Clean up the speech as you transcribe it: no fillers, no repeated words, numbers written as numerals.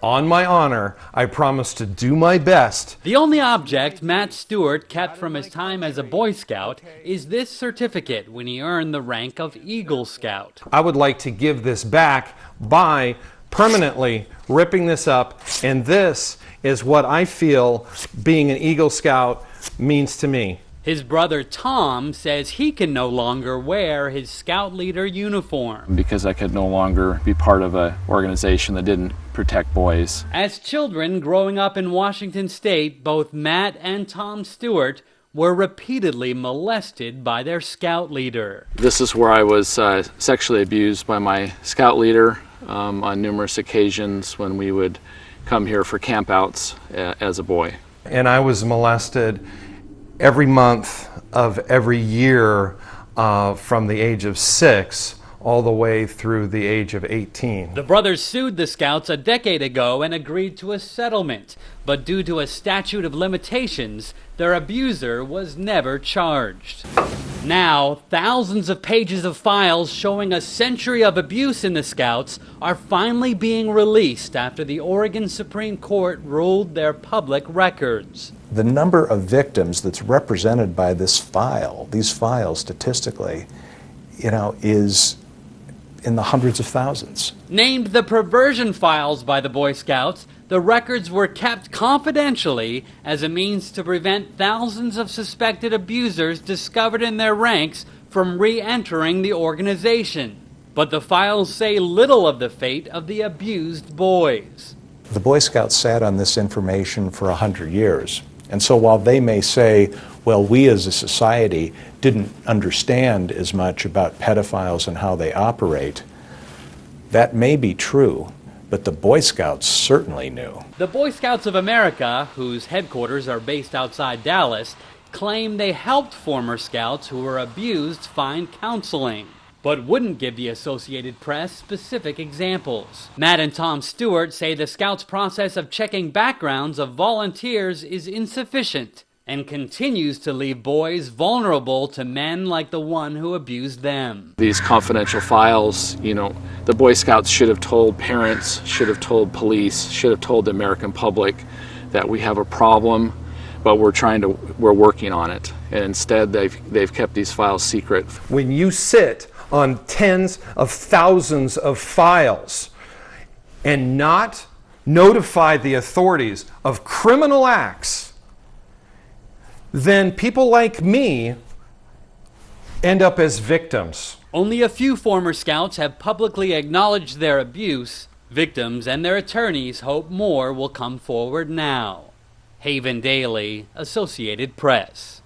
On my honor, I promise to do my best. The only object Matt Stewart kept from his time as a Boy Scout is this certificate when he earned the rank of Eagle Scout. I would like to give this back by permanently ripping this up, and this is what I feel being an Eagle Scout means to me. His brother Tom says he can no longer wear his Scout leader uniform. Because I could no longer be part of an organization that didn't protect boys. As children growing up in Washington State, both Matt and Tom Stewart were repeatedly molested by their Scout leader. This is where I was sexually abused by my Scout leader on numerous occasions when we would come here for campouts as a boy. And I was molested every month of every year from the age of 6 all the way through the age of 18. The brothers sued the Scouts a decade ago and agreed to a settlement, but due to a statute of limitations, their abuser was never charged. Now, thousands of pages of files showing a century of abuse in the Scouts are finally being released after the Oregon Supreme Court ruled they're public records. The number of victims that's represented by these files statistically, is in the hundreds of thousands. Named the perversion files by the Boy Scouts, the records were kept confidentially as a means to prevent thousands of suspected abusers discovered in their ranks from re-entering the organization. But the files say little of the fate of the abused boys. The Boy Scouts sat on this information for 100 years. And so while they may say, well, we as a society didn't understand as much about pedophiles and how they operate, that may be true, but the Boy Scouts certainly knew. The Boy Scouts of America, whose headquarters are based outside Dallas, claim they helped former Scouts who were abused find counseling, but wouldn't give the Associated Press specific examples. Matt and Tom Stewart say the Scouts' process of checking backgrounds of volunteers is insufficient and continues to leave boys vulnerable to men like the one who abused them. These confidential files, the Boy Scouts should have told parents, should have told police, should have told the American public that we have a problem, but we're working on it. And instead, they've kept these files secret. When you sit on tens of thousands of files and not notify the authorities of criminal acts, then people like me end up as victims. Only a few former Scouts have publicly acknowledged their abuse. Victims and their attorneys hope more will come forward now. Haven Daily, Associated Press.